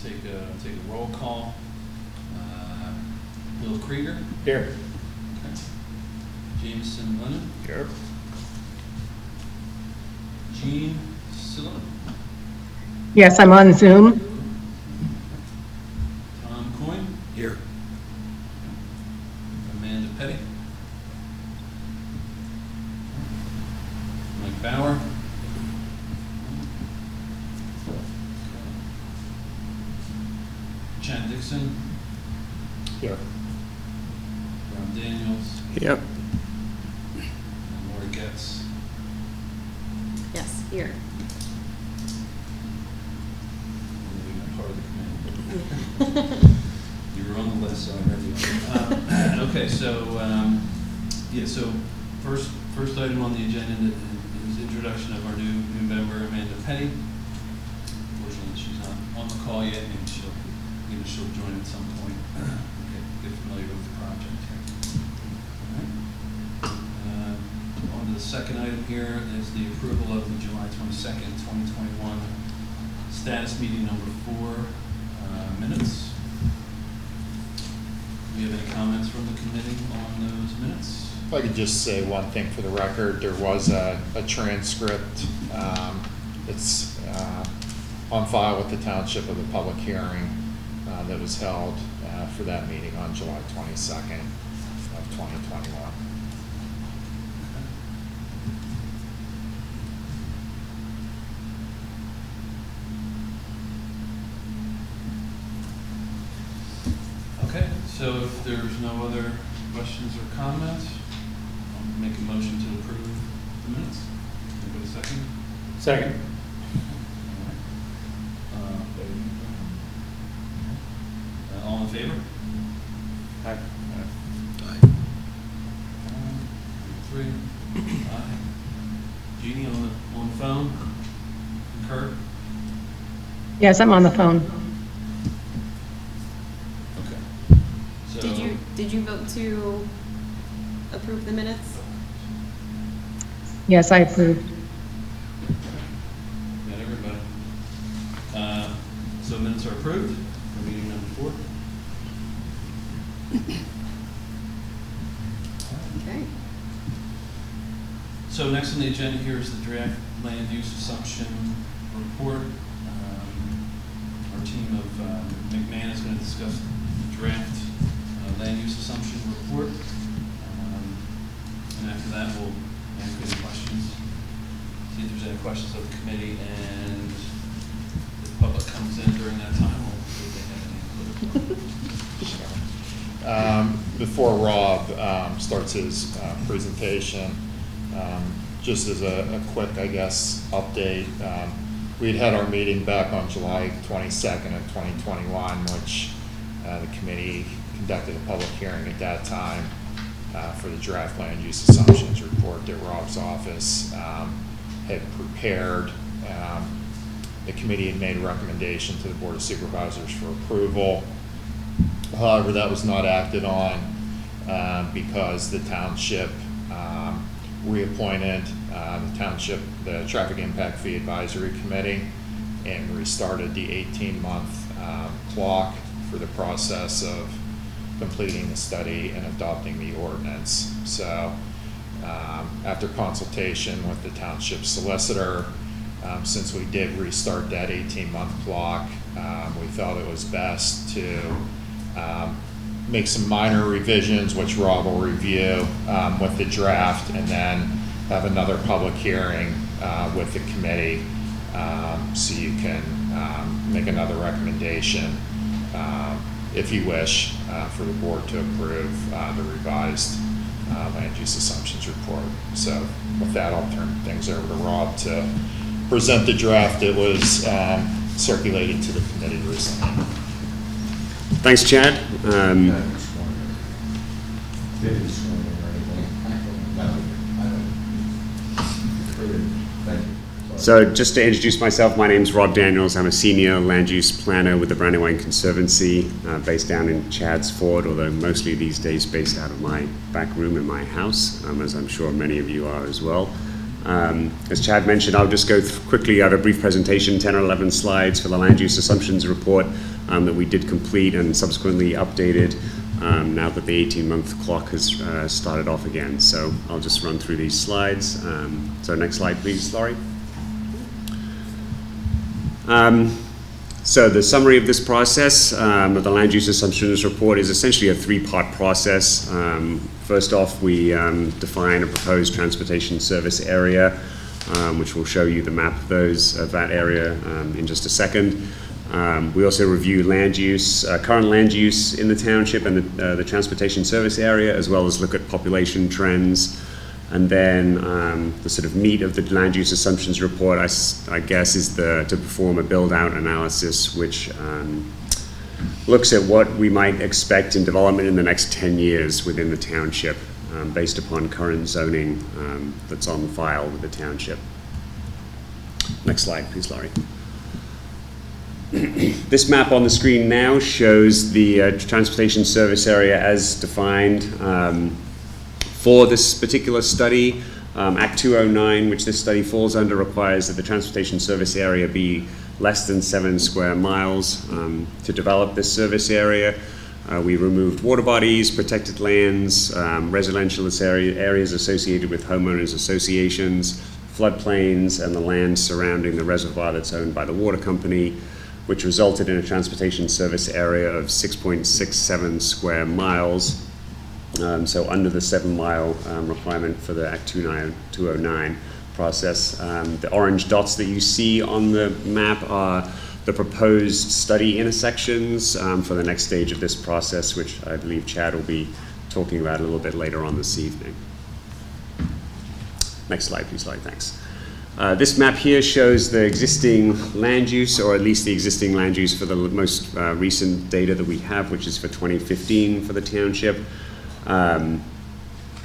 take a roll call. Bill Krieger. Here. Okay. Jameson Lennon. Here. Jean Silla. Yes, I'm on Zoom. Tom Coyne. Here. Amanda Petty. Mike Bauer. Chad Dixon. Here. Ron Daniels. Yep. And Lori Getz. Yes, here. Part of the command. You were on the list already. Okay, so yeah, so first item on the agenda is introduction of our new member, Amanda Petty. Unfortunately, she's not on the call yet. Maybe she'll join at some point. Get familiar with the project here. All right. On to the second item here is the approval of the July 22nd, 2021 status meeting number 4 minutes. Do you have any comments from the committee on those minutes? If I could just say one thing for the record, there was a transcript. It's on file with the Township of the public hearing that was held for that meeting on July 22nd of 2021. Okay, so if there's no other questions or comments, I'll make a motion to approve the minutes. Anybody second? Second. All in favor? Aye. Three. Aye. Jeannie on the phone? Kurt? Yes, I'm on the phone. Okay. So, Did you vote to approve the minutes? Yes, I approve. got everybody. So minutes are approved for meeting number 4. Okay. So next on the agenda here is the draft land use assumption report. Our team of McMahon is going to discuss the draft land use assumption report. And after that, we'll answer any questions. See if there's any questions of the committee, and if the public comes in during that time, we'll see if they have any input. Before Rob starts his presentation, just as a quick, I guess, update, we had our meeting back on July 22nd of 2021, which the committee conducted a public hearing at that time for the draft land use assumptions report that Rob's office had prepared. The committee had made a recommendation to the Board of Supervisors for approval. However, that was not acted on because the township reappointed the Traffic Impact Fee Advisory Committee and restarted the 18-month clock for the process of completing the study and adopting the ordinance. So after consultation with the township solicitor, since we did restart that 18-month clock, we felt it was best to make some minor revisions, which Rob will review with the draft, and then have another public hearing with the committee so you can make another recommendation if you wish for the board to approve the revised land use assumptions report. So with that, I'll turn things over to Rob to present the draft that was circulated to the committee recently. Thanks, Chad. So just to introduce myself, my name's Rob Daniels. I'm a senior land use planner with the Brandywine Conservancy, based down in Chadds Ford, although mostly these days based out of my back room in my house, as I'm sure many of you are as well. As Chad mentioned, I'll just go quickly at a brief presentation, 10 or 11 slides for the land use assumptions report that we did complete and subsequently updated now that the 18-month clock has started off again. So I'll just run through these slides. So next slide, please, Laurie. So the summary of this process of the land use assumptions report is essentially a three-part process. First off, we define a proposed transportation service area, which will show you the map of that area in just a second. We also review land use, current land use in the township and the transportation service area, as well as look at population trends. And then the sort of meat of the land use assumptions report, I guess, is to perform a build-out analysis, which looks at what we might expect in development in the next 10 years within the township, based upon current zoning that's on file with the township. Next slide, please, Laurie. This map on the screen now shows the transportation service area as defined for this particular study. Act 209, which this study falls under, requires that the transportation service area be less than 7 square miles. To develop this service area, we removed water bodies, protected lands, residential areas associated with homeowners associations, floodplains, and the land surrounding the reservoir that's owned by the water company, which resulted in a transportation service area of 6.67 square miles. So under the 7-mile requirement for the Act 209 process. The orange dots that you see on the map are the proposed study intersections for the next stage of this process, which I believe Chad will be talking about a little bit later on this evening. Next slide, please, Laurie, thanks. This map here shows the existing land use, or at least the existing land use for the most recent data that we have, which is for 2015 for the township.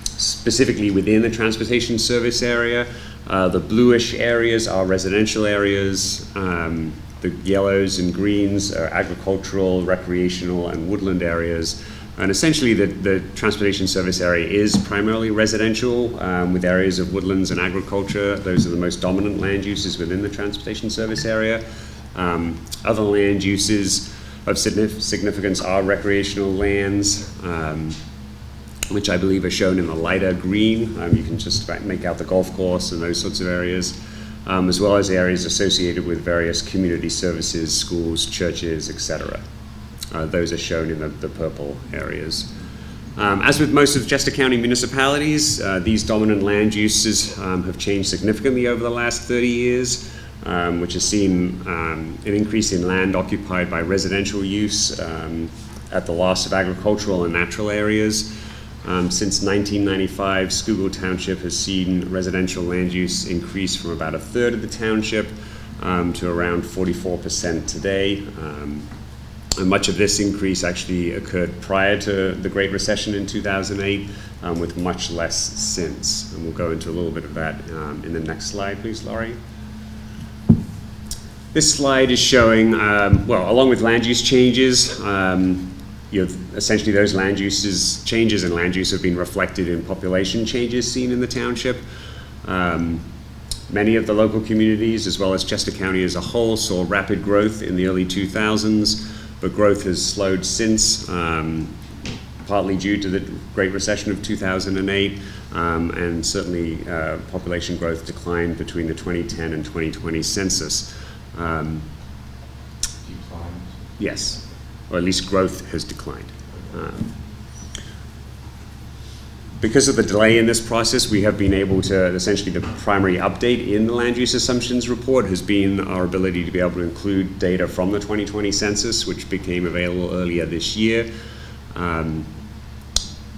Specifically within the transportation service area, the bluish areas are residential areas. The yellows and greens are agricultural, recreational, and woodland areas. And essentially the transportation service area is primarily residential with areas of woodlands and agriculture. Those are the most dominant land uses within the transportation service area. Other land uses of significance are recreational lands, which I believe are shown in the lighter green. You can just about make out the golf course and those sorts of areas, as well as areas associated with various community services, schools, churches, etc. Those are shown in the purple areas. As with most of Chester County municipalities, these dominant land uses have changed significantly over the last 30 years, which has seen an increase in land occupied by residential use at the loss of agricultural and natural areas. Since 1995, Schuylkill Township has seen residential land use increase from about 1/3 of the township to around 44% today. And much of this increase actually occurred prior to the Great Recession in 2008, with much less since. And we'll go into a little bit of that in the next slide, please, Laurie. This slide is showing, well, along with land use changes, essentially those land uses, changes in land use have been reflected in population changes seen in the township. Many of the local communities, as well as Chester County as a whole, saw rapid growth in the early 2000s, but growth has slowed since, partly due to the Great Recession of 2008, and certainly population growth declined between the 2010 and 2020 census. Yes, or at least growth has declined. Because of the delay in this process, we have been able to, essentially the primary update in the land use assumptions report has been our ability to be able to include data from the 2020 census, which became available earlier this year.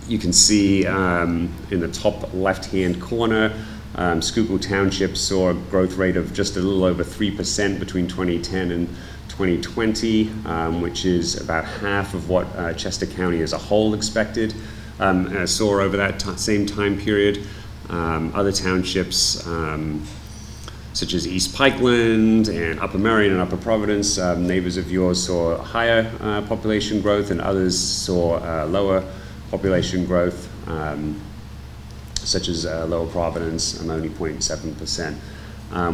You can see in the top left-hand corner, Schuylkill Township saw a growth rate of just a little over 3% between 2010 and 2020, which is about half of what Chester County as a whole expected. Saw over that same time period. Other townships, such as East Pikeland and Upper Merion and Upper Providence, neighbors of yours saw higher population growth, and others saw lower population growth. such as Lower Providence, only 0.7%.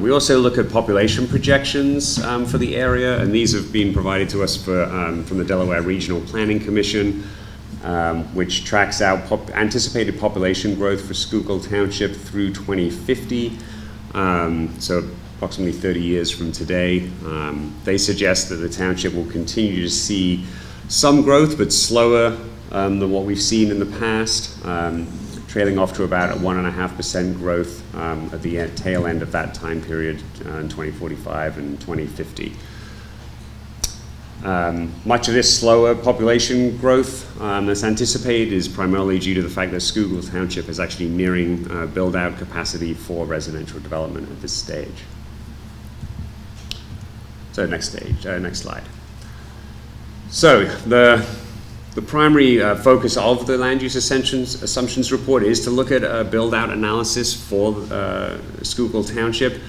We also look at population projections for the area, and these have been provided to us from the Delaware Regional Planning Commission, which tracks out anticipated population growth for Schuylkill Township through 2050, so approximately 30 years from today. They suggest that the township will continue to see some growth, but slower than what we've seen in the past, trailing off to about a 1.5% growth at the tail end of that time period in 2045 and 2050. Much of this slower population growth that's anticipated is primarily due to the fact that Schuylkill Township is actually nearing build-out capacity for residential development at this stage. So next slide. So the primary focus of the land use assumptions report is to look at a build-out analysis for Schuylkill Township.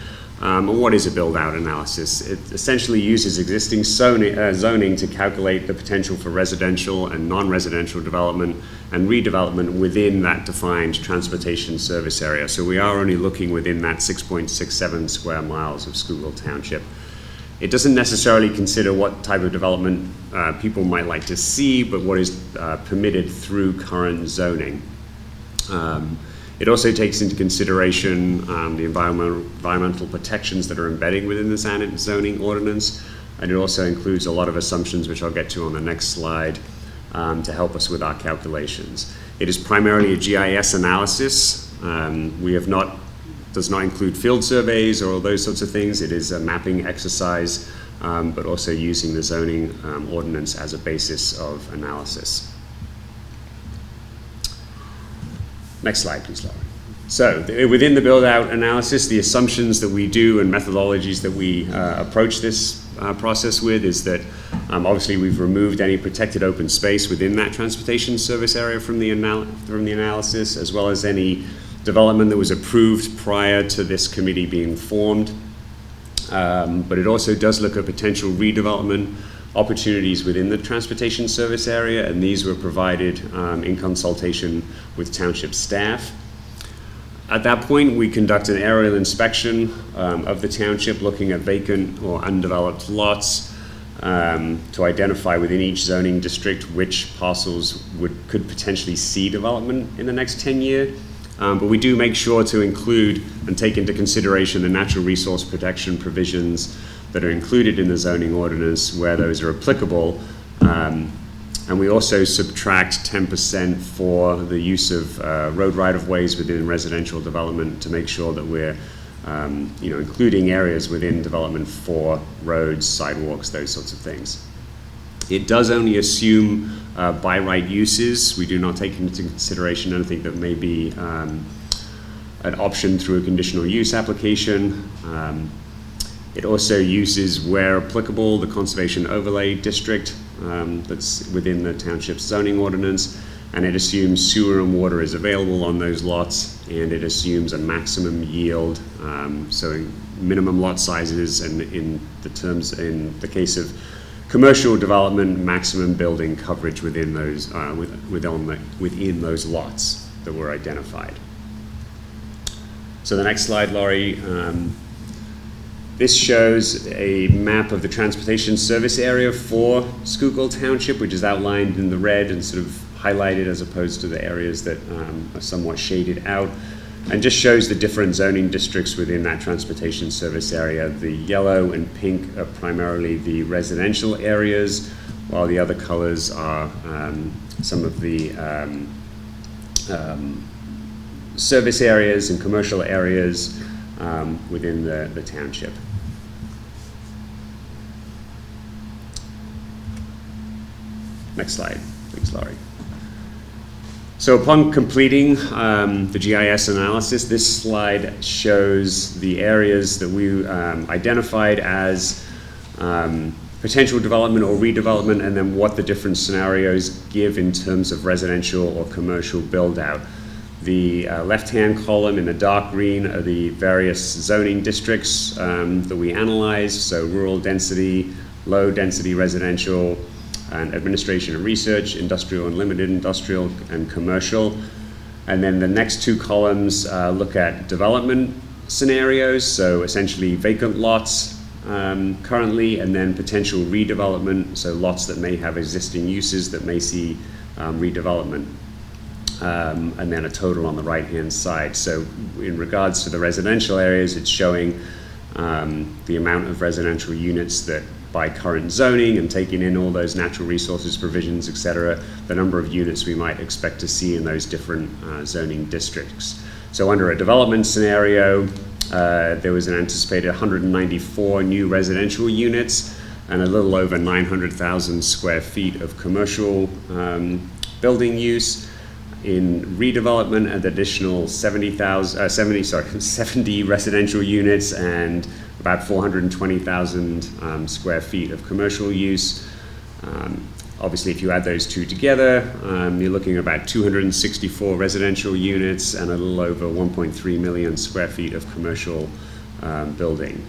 And what is a build-out analysis? It essentially uses existing zoning to calculate the potential for residential and non-residential development and redevelopment within that defined transportation service area. So we are only looking within that 6.67 square miles of Schuylkill Township. It doesn't necessarily consider what type of development people might like to see, but what is permitted through current zoning. It also takes into consideration the environmental protections that are embedded within the zoning ordinance, and it also includes a lot of assumptions, which I'll get to on the next slide, to help us with our calculations. It is primarily a GIS analysis. Does not include field surveys or those sorts of things. It is a mapping exercise, but also using the zoning ordinance as a basis of analysis. Next slide, please, Laura. So within the build-out analysis, the assumptions that we do and methodologies that we approach this process with is that obviously we've removed any protected open space within that transportation service area from the analysis, as well as any development that was approved prior to this committee being formed. But it also does look at potential redevelopment opportunities within the transportation service area, and these were provided in consultation with township staff. At that point, we conduct an aerial inspection of the township, looking at vacant or undeveloped lots to identify within each zoning district which parcels could potentially see development in the next 10 years. But we do make sure to include and take into consideration the natural resource protection provisions that are included in the zoning ordinance where those are applicable. And we also subtract 10% for the use of road right-of-ways within residential development to make sure that we're including areas within development for roads, sidewalks, those sorts of things. It does only assume by right uses. We do not take into consideration anything that may be an option through a conditional use application. It also uses, where applicable, the conservation overlay district that's within the township's zoning ordinance, and it assumes sewer and water is available on those lots, and it assumes a maximum yield, so minimum lot sizes, and in the case of commercial development, maximum building coverage within those within those lots that were identified. So the next slide, Laurie. This shows a map of the transportation service area for Schuylkill Township, which is outlined in the red and sort of highlighted as opposed to the areas that are somewhat shaded out, and just shows the different zoning districts within that transportation service area. The yellow and pink are primarily the residential areas, while the other colors are some of the service areas and commercial areas within the township. Next slide, please, Laurie. So upon completing the GIS analysis, this slide shows the areas that we identified as potential development or redevelopment, and then what the different scenarios give in terms of residential or commercial build-out. The left-hand column in the dark green are the various zoning districts that we analyzed, so rural density, low density residential, and administration and research, industrial and limited industrial, and commercial. And then the next two columns look at development scenarios, so essentially vacant lots currently, and then potential redevelopment, so lots that may have existing uses that may see redevelopment. And then a total on the right-hand side. So in regards to the residential areas, it's showing the amount of residential units that by current zoning and taking in all those natural resources provisions, et cetera, the number of units we might expect to see in those different zoning districts. So under a development scenario, there was an anticipated 194 new residential units and a little over 900,000 square feet of commercial building use. In redevelopment, an additional 70 residential units and about 420,000 square feet of commercial use. Obviously, if you add those two together, you're looking at about 264 residential units and a little over 1.3 million square feet of commercial building.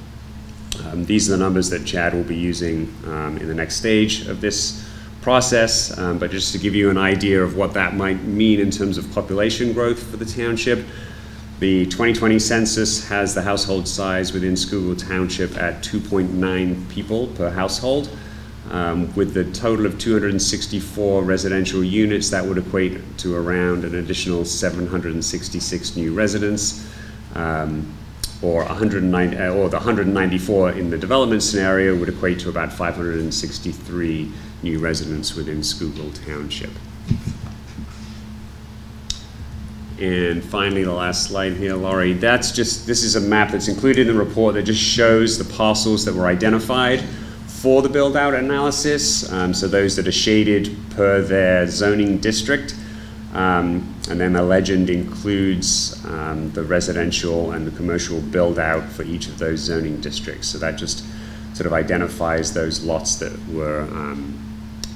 These are the numbers that Chad will be using in the next stage of this process, but just to give you an idea of what that might mean in terms of population growth for the township, the 2020 census has the household size within Schuylkill Township at 2.9 people per household. With the total of 264 residential units, that would equate to around an additional 766 new residents, or the 194 in the development scenario would equate to about 563 new residents within Schuylkill Township. And finally, the last slide here, Laurie, this is a map that's included in the report that just shows the parcels that were identified for the build-out analysis, so those that are shaded per their zoning district. And then the legend includes the residential and the commercial build-out for each of those zoning districts. So that just sort of identifies those lots that were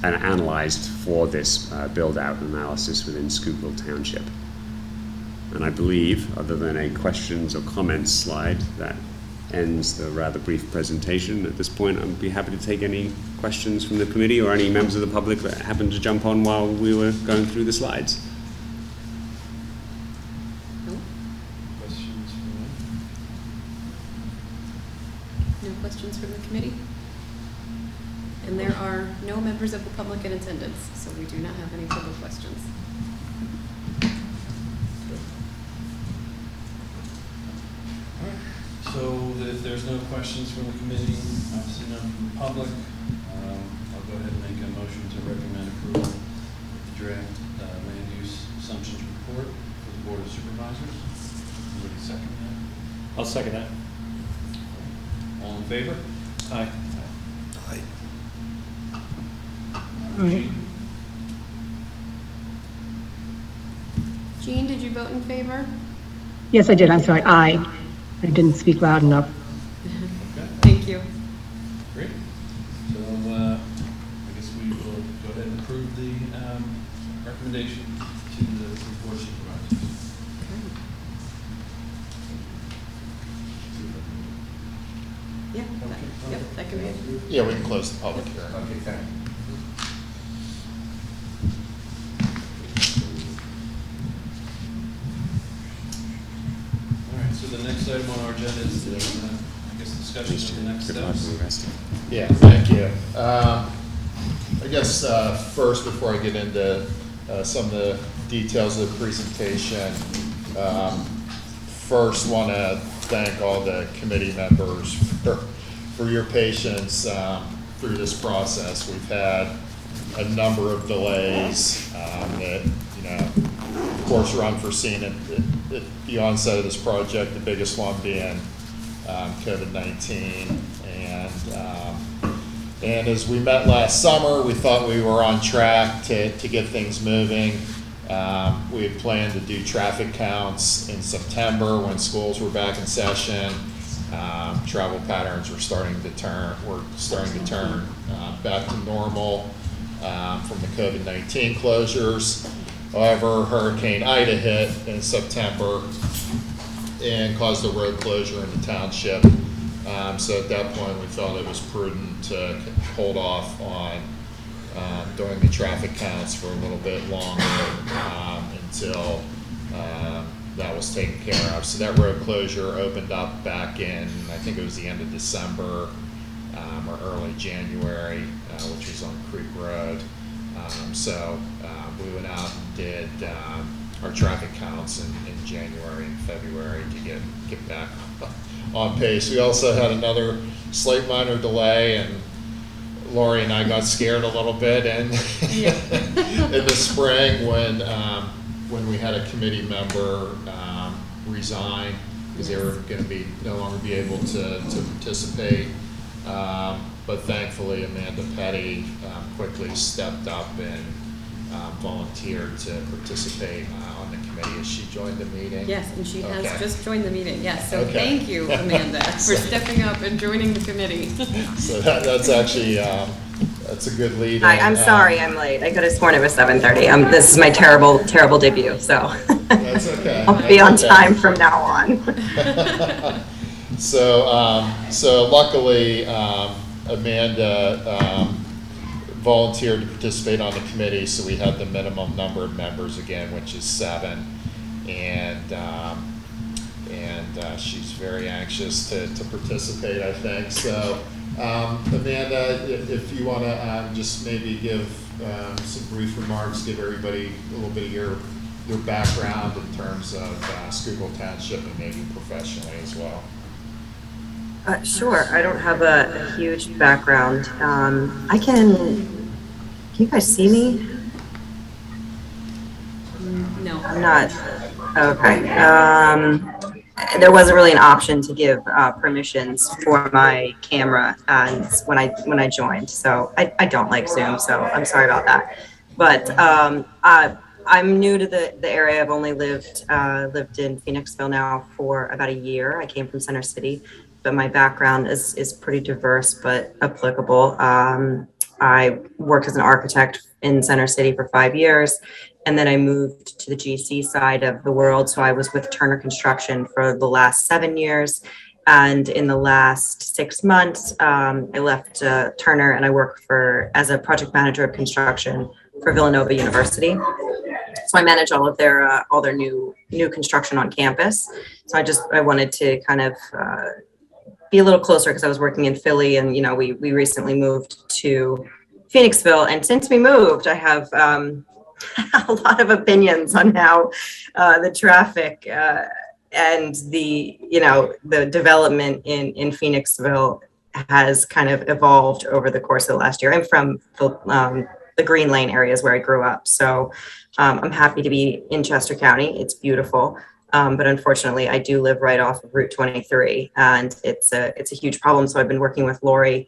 analyzed for this build-out analysis within Schuylkill Township. And I believe, other than a questions or comments slide, that ends the rather brief presentation. At this point, I'd be happy to take any questions from the committee or any members of the public that happened to jump on while we were going through the slides. Questions from No questions from the committee? And there are no members of the public in attendance, so we do not have any public questions. So if there's no questions from the committee, obviously none from the public, I'll go ahead and make a motion to recommend approval of the draft land use assumptions report for the Board of Supervisors. Anybody second that? I'll second that. All in favor? Aye. Aye. Jean, did you vote in favor? Yes, I did. I'm sorry. Aye. I didn't speak loud enough. Okay, Thank you. great. So I guess we will go ahead and approve the recommendation to the Board of Supervisors. Yeah, yep, that can be it. Yeah, we can close the public hearing. Okay, thank you. All right, so the next item on our agenda is the, I guess, discussion of the next steps. Yeah, thank you. I guess first, before I get into some of the details of the presentation, first want to thank all the committee members for your patience through this process. We've had a number of delays that, of course, are unforeseen at the onset of this project, the biggest one being COVID-19. And as we met last summer, we thought we were on track to get things moving. We had planned to do traffic counts in September when schools were back in session. Travel patterns were starting to turn back to normal from the COVID-19 closures. However, Hurricane Ida hit in September and caused a road closure in the township. So at that point, we felt it was prudent to hold off on doing the traffic counts for a little bit longer until that was taken care of. So that road closure opened up back in, I think it was the end of December or early January, which was on Creek Road. So we went out and did our traffic counts in January and February to get back on pace. We also had another slight minor delay, and Lori and I got scared a little bit in the spring when we had a committee member resign because they were going to no longer be able to participate. But thankfully, Amanda Petty quickly stepped up and volunteered to participate on the committee as she joined the meeting. Yes, and she has Okay. just joined the meeting, yes. So Okay. thank you, Amanda, for stepping up and joining the committee. So that's actually, that's a good lead. Hi, I'm sorry I'm late. I could have sworn it was 7:30. This is my terrible, terrible debut, so. That's okay. I'll be on That's okay. time from now on. So luckily, Amanda volunteered to participate on the committee, so we had the minimum number of members again, which is 7, and she's very anxious to participate, I think. So, Amanda, if you want to just maybe give some brief remarks, give everybody a little bit of your background in terms of Schuylkill Township and maybe professionally as well. Sure, I don't have a huge background. Can you guys see me? No. I'm not, okay. There wasn't really an option to give permissions for my camera and when I joined, so I don't like Zoom, so I'm sorry about that. But I'm new to the area. I've only lived in Phoenixville now for about a year. I came from Center City, but my background is pretty diverse but applicable. I worked as an architect in Center City for 5 years, and then I moved to the GC side of the world. So I was with Turner Construction for the last 7 years. And in the last 6 months, I left Turner and I work as a project manager of construction for Villanova University. So I manage all their new construction on campus. So I wanted to kind of be a little closer because I was working in Philly, and we recently moved to Phoenixville. And since we moved, I have a lot of opinions on how the traffic and the development in Phoenixville has kind of evolved over the course of the last year. I'm from the Green Lane areas where I grew up, so I'm happy to be in Chester County. It's beautiful. But unfortunately, I do live right off of Route 23, and it's a huge problem. So I've been working with Lori.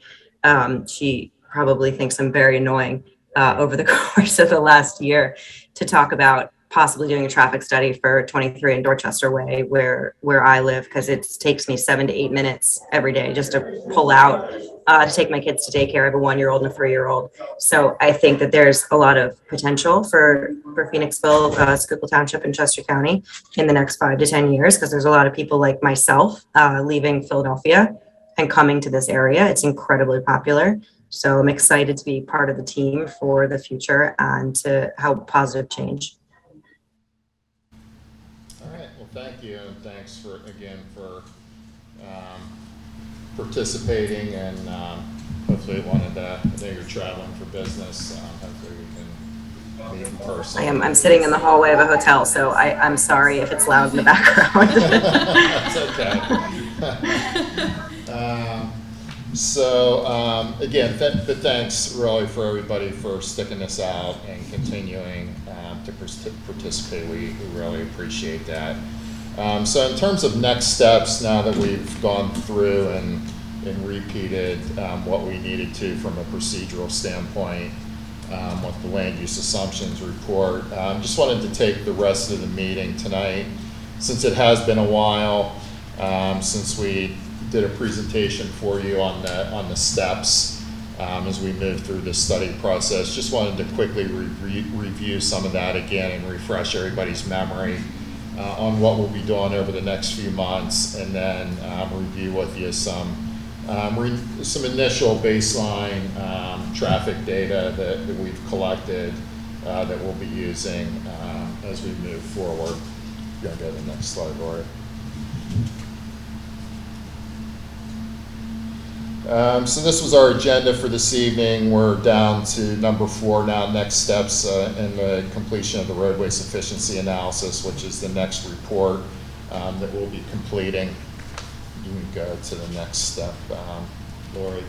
She probably thinks I'm very annoying over the course of the last year to talk about possibly doing a traffic study for 23 in Dorchester Way, where I live, because it takes me 7 to 8 minutes every day just to pull out to take my kids to daycare. I have a 1-year-old and a 3-year-old. So I think that there's a lot of potential for Phoenixville, Schuylkill Township, and Chester County in the next 5 to 10 years, because there's a lot of people like myself leaving Philadelphia and coming to this area. It's incredibly popular. So I'm excited to be part of the team for the future and to help positive change. All right, well, thank you, and thanks for participating, and hopefully I know you're traveling for business, hopefully we can meet in person. I'm sitting in the hallway of a hotel, so I'm sorry if it's loud in the background. That's okay. Again, thanks really for everybody for sticking this out and continuing to participate. We really appreciate that. So in terms of next steps, now that we've gone through and repeated what we needed to from a procedural standpoint with the land use assumptions report, just wanted to take the rest of the meeting tonight, since it has been a while since we did a presentation for you on the steps as we move through the study process. Just wanted to quickly review some of that again and refresh everybody's memory on what we'll be doing over the next few months, and then review with you some initial baseline traffic data that we've collected that we'll be using as we move forward. Gonna go to the next slide, Lori. So this was our agenda for this evening. We're down to number 4 now, next steps in the completion of the roadway sufficiency analysis, which is the next report that we'll be completing. You can go to the next step, Lori.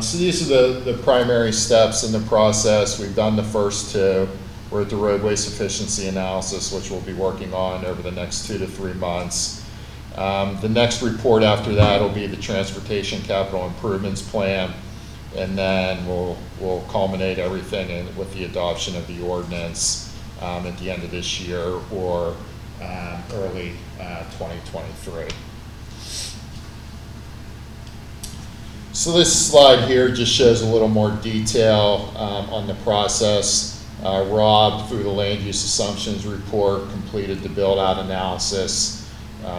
So these are the primary steps in the process. We've done the first 2. We're at the roadway sufficiency analysis, which we'll be working on over the next 2 to 3 months. The next report after that will be the transportation capital improvements plan, and then we'll culminate everything with the adoption of the ordinance at the end of this year or early 2023. So this slide here just shows a little more detail on the process. Rob, through the land use assumptions report, completed the build-out analysis,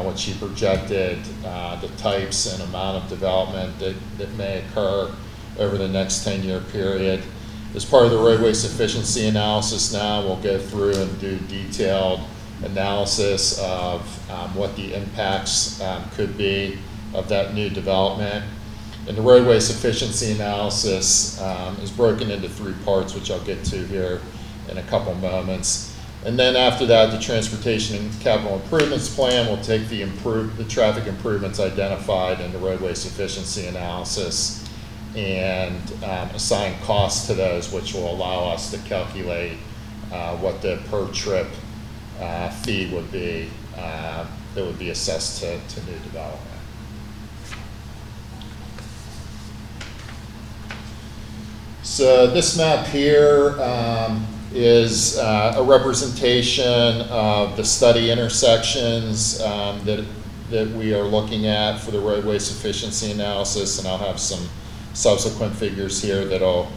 which he projected the types and amount of development that may occur over the next 10-year period. As part of the roadway sufficiency analysis now, we'll go through and do detailed analysis of what the impacts could be of that new development. And the roadway sufficiency analysis is broken into 3 parts, which I'll get to here in a couple moments. And then after that, the transportation and capital improvements plan will take the traffic improvements identified in the roadway sufficiency analysis and assign costs to those, which will allow us to calculate what the per trip fee would be that would be assessed to new development. So this map here is a representation of the study intersections that we are looking at for the roadway sufficiency analysis, and I'll have some subsequent figures here that'll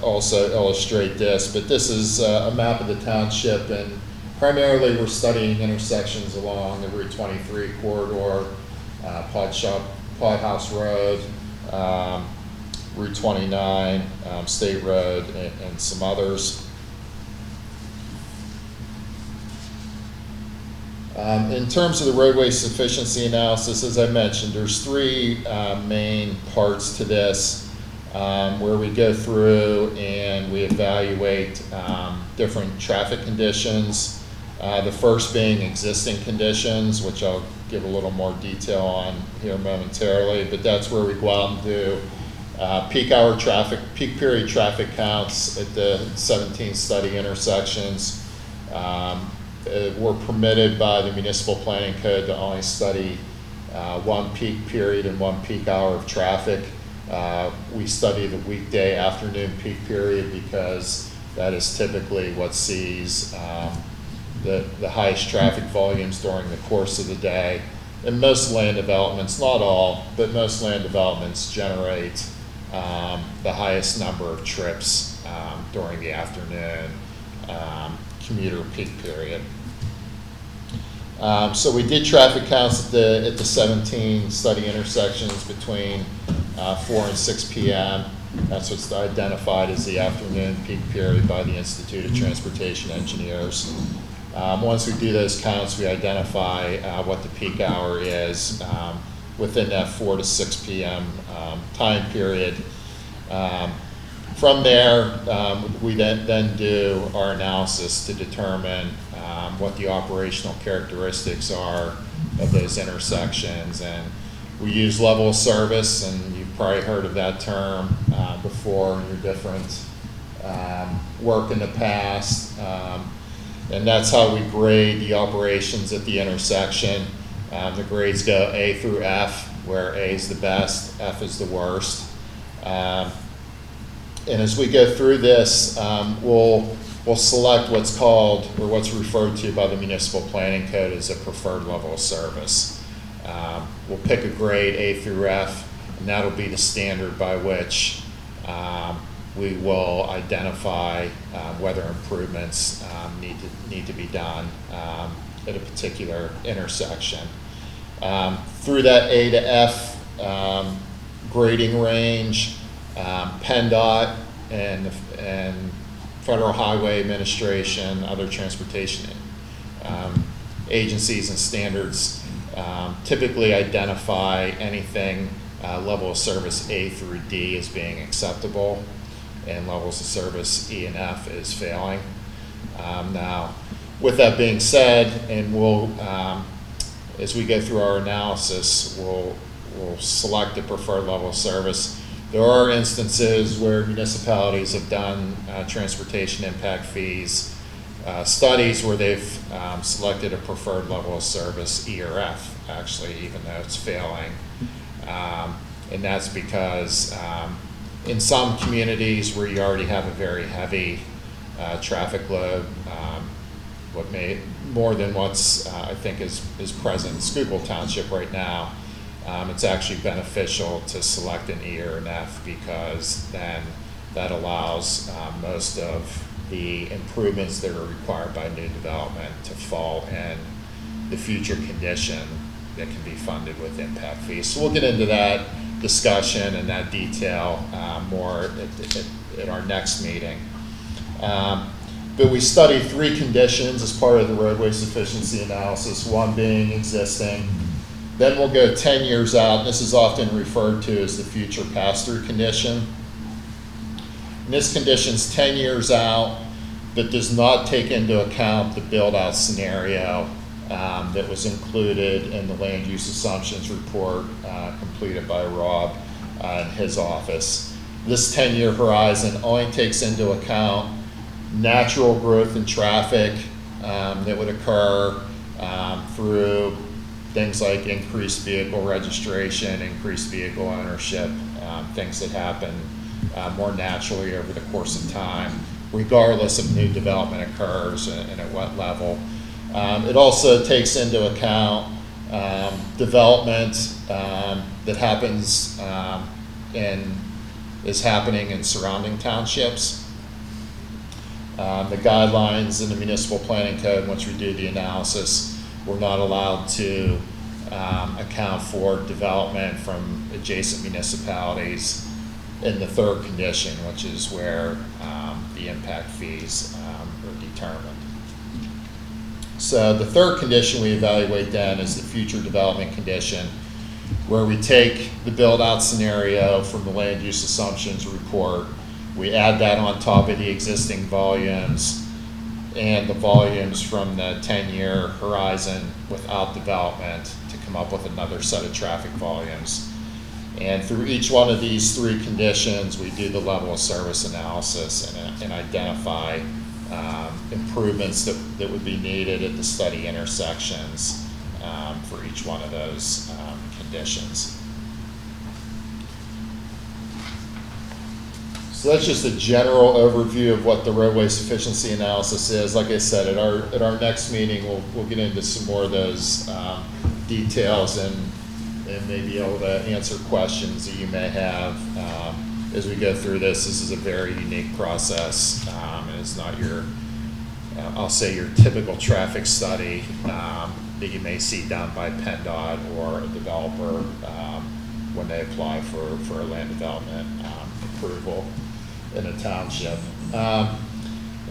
also illustrate this. But this is a map of the township, and primarily we're studying intersections along the Route 23 corridor, Pod House Road, Route 29, State Road, and some others. In terms of the roadway sufficiency analysis, as I mentioned, there's 3 main parts to this, where we go through and we evaluate different traffic conditions. The first being existing conditions, which I'll give a little more detail on here momentarily, but that's where we go out and do peak period traffic counts at the 17 study intersections. We're permitted by the municipal planning code to only study 1 peak period and 1 peak hour of traffic. We study the weekday afternoon peak period because that is typically what sees the highest traffic volumes during the course of the day. And most land developments, not all, but most land developments generate the highest number of trips during the afternoon commuter peak period. So we did traffic counts at the 17 study intersections between 4 and 6 p.m. That's what's identified as the afternoon peak period by the Institute of Transportation Engineers. Once we do those counts, we identify what the peak hour is within that 4 to 6 p.m. Time period. From there, we then do our analysis to determine what the operational characteristics are of those intersections. And we use level of service, and you've probably heard of that term before in your different work in the past. And that's how we grade the operations at the intersection. The grades go A through F, where A is the best, F is the worst. And as we go through this, we'll select what's called, or what's referred to by the municipal planning code as a preferred level of service. We'll pick a grade A through F, and that'll be the standard by which we will identify whether improvements need to be done at a particular intersection. Through that A to F grading range, PennDOT and Federal Highway Administration, other transportation agencies and standards typically identify anything level of service A through D as being acceptable, and levels of service E and F is failing. Now, with that being said, and we'll, as we go through our analysis, we'll select the preferred level of service. There are instances where municipalities have done transportation impact fees studies where they've selected a preferred level of service, E or F, actually, even though it's failing. And that's because in some communities where you already have a very heavy traffic load, what may more than what's I think is present in Schuylkill Township right now, it's actually beneficial to select an E or an F, because then that allows most of the improvements that are required by new development to fall in the future condition that can be funded with impact fees. So we'll get into that discussion and that detail more at our next meeting. But we studied 3 conditions as part of the roadway sufficiency analysis, one being existing. Then we'll go 10 years out. This is often referred to as the future pass-through condition. And this condition's 10 years out, but does not take into account the build-out scenario that was included in the land use assumptions report completed by Rob in his office. This 10-year horizon only takes into account natural growth in traffic that would occur through things like increased vehicle registration, increased vehicle ownership, things that happen more naturally over the course of time, regardless of new development occurs and at what level. It also takes into account development that happens is happening in surrounding townships. The guidelines in the municipal planning code, once we do the analysis, we're not allowed to account for development from adjacent municipalities in the 3rd condition, which is where the impact fees are determined. So the 3rd condition we evaluate then is the future development condition, where we take the build-out scenario from the land use assumptions report, we add that on top of the existing volumes and the volumes from the 10-year horizon without development to come up with another set of traffic volumes. And through each one of these 3 conditions, we do the level of service analysis and identify improvements that would be needed at the study intersections for each one of those conditions. So that's just a general overview of what the roadway sufficiency analysis is. Like I said, at our next meeting, we'll get into some more of those details and may be able to answer questions that you may have as we go through this. This is a very unique process, and it's not your, I'll say, your typical traffic study that you may see done by PennDOT or a developer when they apply for a land development approval in a township. A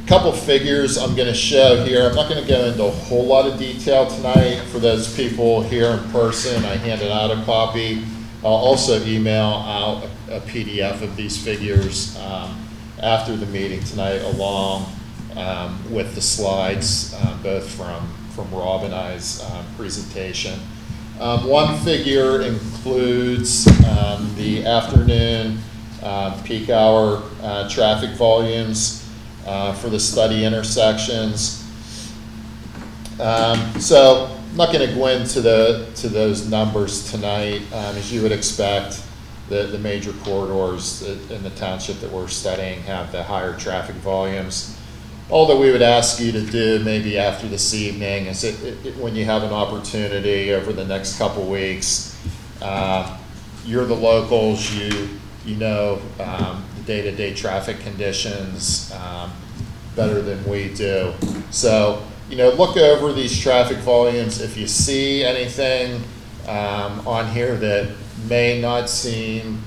couple figures I'm going to show here. I'm not going to go into a whole lot of detail tonight. For those people here in person, I handed out a copy. I'll also email out a PDF of these figures after the meeting tonight, along with the slides, both from Rob and I's presentation. One figure includes the afternoon peak hour traffic volumes for the study intersections. So I'm not going to go into those numbers tonight. As you would expect, the major corridors in the township that we're studying have the higher traffic volumes. All that we would ask you to do maybe after this evening is when you have an opportunity over the next couple weeks, you're the locals, you know the day-to-day traffic conditions better than we do. So, look over these traffic volumes. If you see anything on here that may not seem,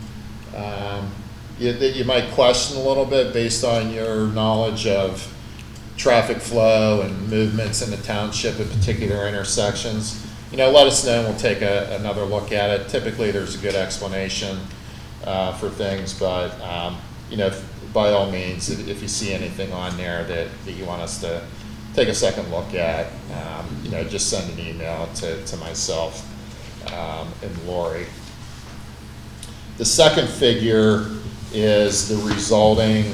that you might question a little bit based on your knowledge of traffic flow and movements in the township at particular intersections, let us know and we'll take another look at it. Typically, there's a good explanation for things, but by all means, if you see anything on there that you want us to take a second look at, just send an email to myself and Lori. The second figure is the resulting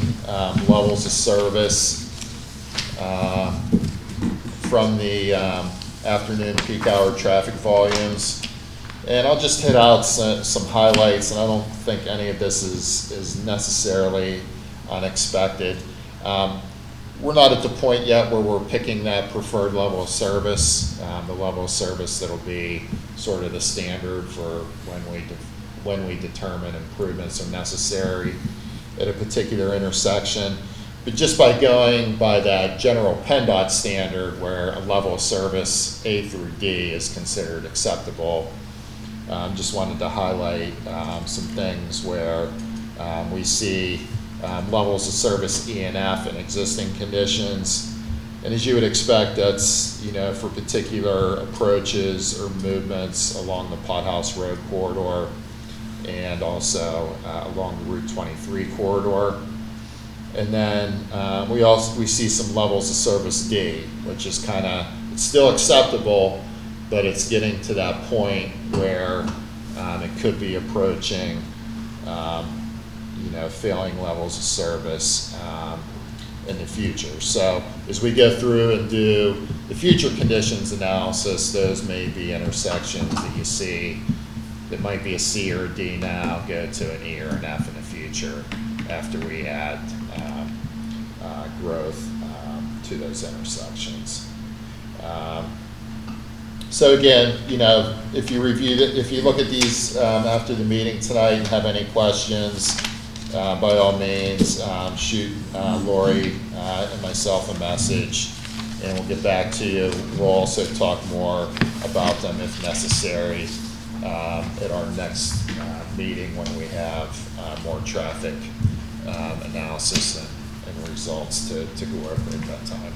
levels of service from the afternoon peak hour traffic volumes. And I'll just hit out some highlights, and I don't think any of this is necessarily unexpected. We're not at the point yet where we're picking that preferred level of service, the level of service that'll be sort of the standard for when we determine improvements are necessary at a particular intersection. But just by going by that general PennDOT standard where a level of service A through D is considered acceptable, just wanted to highlight some things where we see levels of service E and F in existing conditions. And as you would expect, that's for particular approaches or movements along the Pothouse Road corridor and also along the Route 23 corridor. And then we see some levels of service D, which is it's still acceptable, but it's getting to that point where it could be approaching failing levels of service in the future. So as we go through and do the future conditions analysis, those may be intersections that you see that might be a C or a D now, go to an E or an F in the future after we add growth to those intersections. So again, if you look at these after the meeting tonight and have any questions, by all means, shoot Lori and myself a message, and we'll get back to you. We'll also talk more about them if necessary at our next meeting when we have more traffic analysis and results to go over at that time.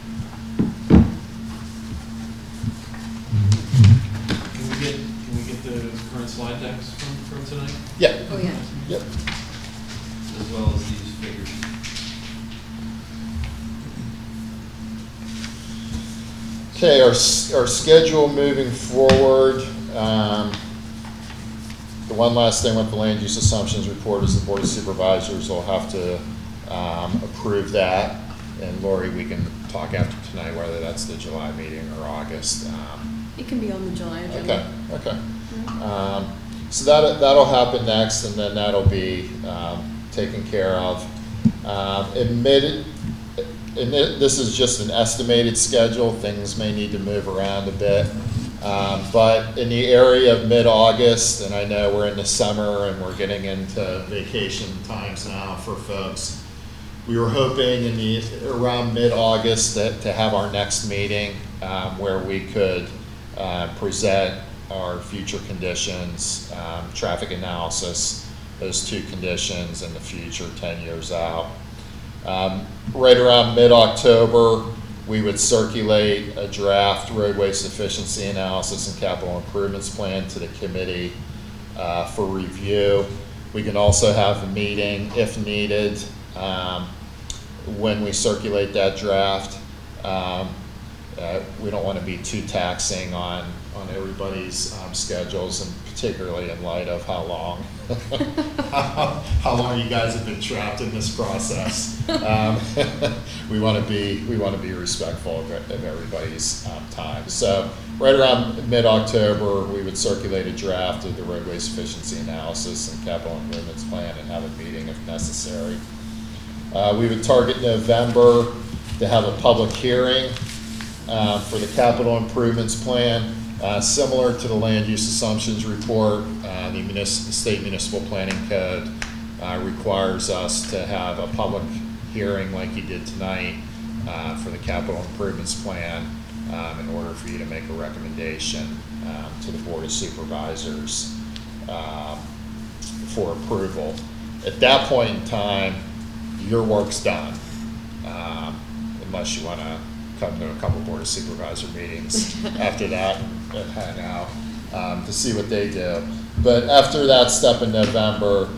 Can we get the current slide decks from tonight? Yeah. Oh, yeah. Yep. As well as these figures. Okay, our schedule moving forward. The one last thing with the land use assumptions report is the Board of Supervisors will have to approve that. And Lori, we can talk after tonight whether that's the July meeting or August. It can be on the July agenda. Okay. So that'll happen next, and then that'll be taken care of. This is just an estimated schedule. Things may need to move around a bit. But in the area of mid-August, and I know we're in the summer and we're getting into vacation times now for folks, we were hoping around mid-August to have our next meeting where we could present our future conditions, traffic analysis, those two conditions in the future 10 years out. Right around mid-October, we would circulate a draft roadway sufficiency analysis and capital improvements plan to the committee for review. We can also have a meeting if needed when we circulate that draft. We don't want to be too taxing on everybody's schedules, and particularly in light of how long you guys have been trapped in this process. We want to be respectful of everybody's time. So right around mid-October, we would circulate a draft of the roadway sufficiency analysis and capital improvements plan and have a meeting if necessary. We would target November to have a public hearing for the capital improvements plan. Similar to the land use assumptions report, the state municipal planning code requires us to have a public hearing like you did tonight for the capital improvements plan in order for you to make a recommendation to the Board of Supervisors for approval. At that point in time, your work's done. In unless you want to come to a couple Board of Supervisor meetings after that and hang out to see what they do. But after that step in November,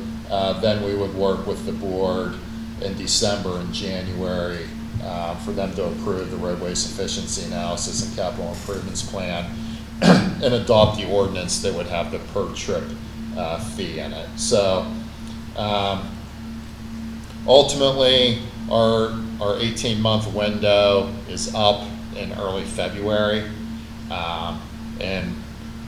then we would work with the board in December and January for them to approve the roadway sufficiency analysis and capital improvements plan and adopt the ordinance that would have the per trip fee in it. So ultimately, our 18-month window is up in early February, and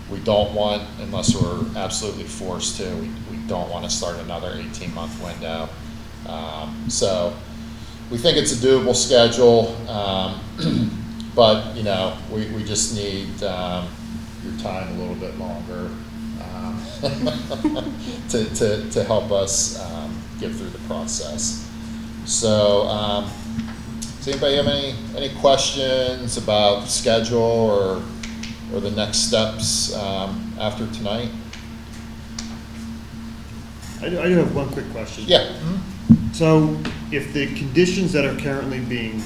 we don't want, unless we're absolutely forced to, we don't want to start another 18-month window. So we think it's a doable schedule, but you know, we just need your time a little bit longer to help us get through the process. So does anybody have any questions about the schedule or the next steps after tonight? I do have one quick question. Yeah. So if the conditions that are currently being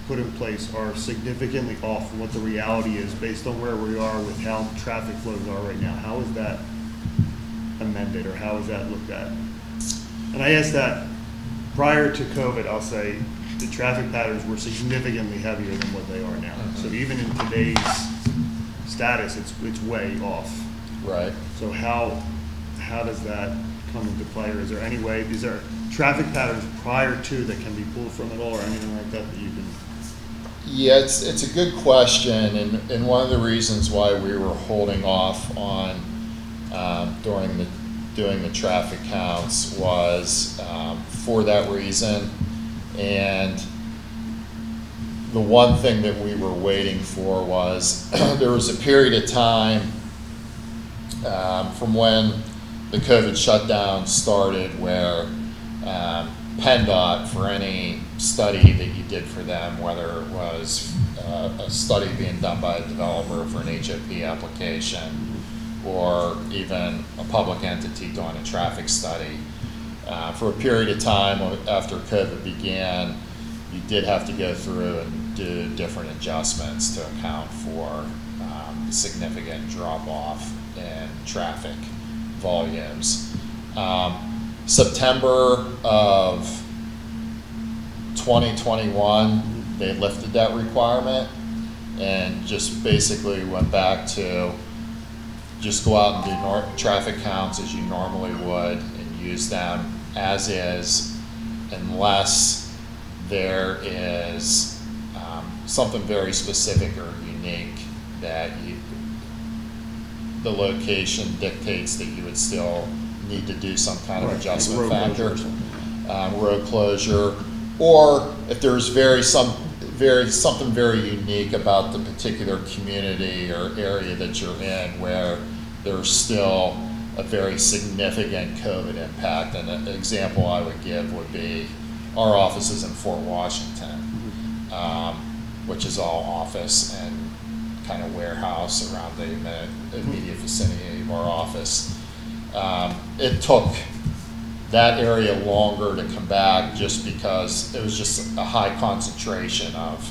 put in place are significantly off from what the reality is based on where we are with how traffic flows are right now, how is that amended or how is that looked at? And I ask that prior to COVID, I'll say the traffic patterns were significantly heavier than what they are now. So even in today's status, it's way off. Right. So how does that come into play, or is there traffic patterns prior to that can be pulled from it all, or anything like that you can? Yeah, it's a good question, and one of the reasons why we were holding off on doing the traffic counts was for that reason. And the one thing that we were waiting for was there was a period of time from when the COVID shutdown started where PennDOT, for any study that you did for them, whether it was a study being done by a developer for an HOP application or even a public entity doing a traffic study, for a period of time after COVID began, you did have to go through and do different adjustments to account for significant drop-off in traffic volumes. September of 2021, they lifted that requirement and just basically went back to just go out and do traffic counts as you normally would and use them as is, unless there is something very specific or unique that the location dictates that you would still need to do some kind of adjustment factor, road closure, or if there's something very unique about the particular community or area that you're in where there's still a very significant COVID impact. And an example I would give would be our offices in Fort Washington, which is all office and kind of warehouse around the immediate vicinity of our office. It took that area longer to come back just because it was just a high concentration of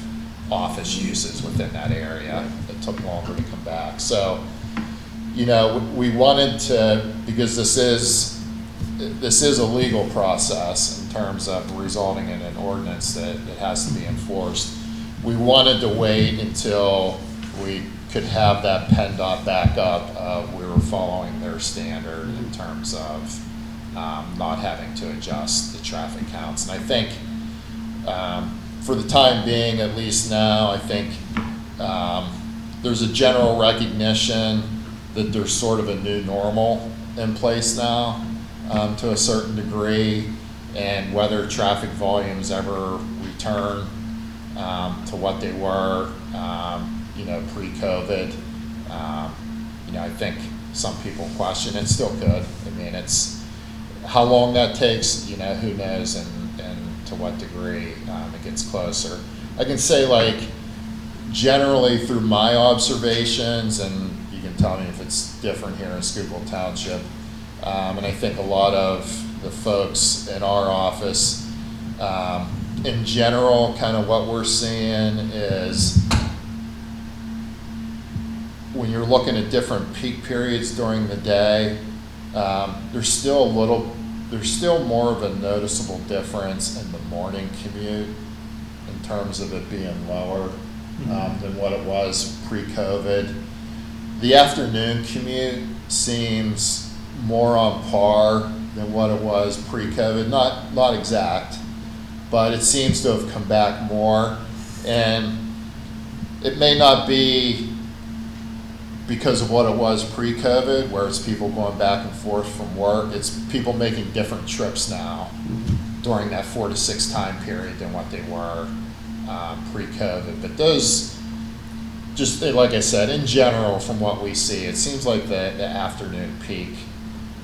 office uses within that area. It took longer to come back. So, you know, we wanted to, because this is a legal process in terms of resulting in an ordinance that has to be enforced. We wanted to wait until we could have that PennDOT back up. We were following their standard in terms of not having to adjust the traffic counts. And I think for the time being, at least now, I think there's a general recognition that there's sort of a new normal in place now to a certain degree, and whether traffic volumes ever return to what they were, pre-COVID, I think some people question it. Still could. I mean, it's how long that takes, who knows, and to what degree it gets closer. I can say, like, generally through my observations, and you can tell me if it's different here in Schuylkill Township, and I think a lot of the folks in our office in general, kind of what we're seeing is when you're looking at different peak periods during the day, there's still more of a noticeable difference in the morning commute in terms of it being lower than what it was pre-COVID. The afternoon commute seems more on par than what it was pre-COVID. Not exact, but it seems to have come back more. And it may not be because of what it was pre-COVID, where it's people going back and forth from work. It's people making different trips now during that 4 to 6 time period than what they were pre-COVID. But those, just like I said, in general, from what we see, it seems like the afternoon peak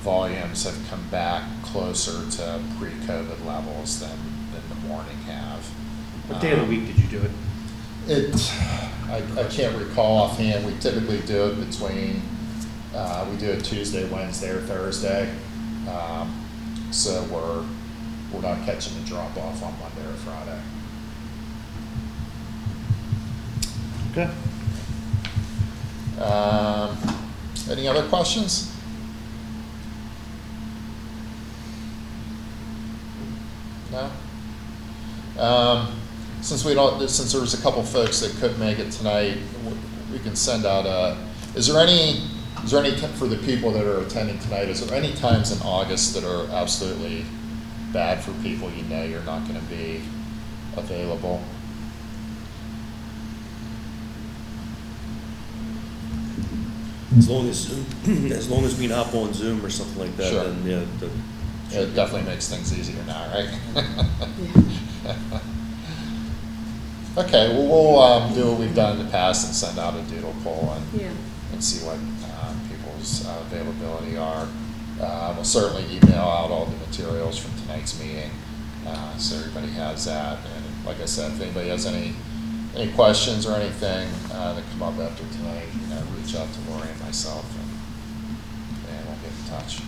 volumes have come back closer to pre-COVID levels than the morning have. What day of the week did you do it? I can't recall offhand. We typically do it between, we do it Tuesday, Wednesday, or Thursday. So we're not catching the drop off on Monday or Friday. Okay. Any other questions? No? Since there was a couple folks that couldn't make it tonight, we can send out is there any, for the people that are attending tonight, is there any times in August that are absolutely bad for people you know you're not going to be available? As long as we can hop on Zoom or something like that, Sure. then yeah. It definitely makes things easier now, right? Yeah. Okay, well, we'll do what we've done in the past and send out a doodle poll Yeah. and see what people's availability are. We'll certainly email out all the materials from tonight's meeting, so everybody has that. And like I said, if anybody has any questions or anything that come up after tonight, reach out to Lori and myself, and we'll get in touch.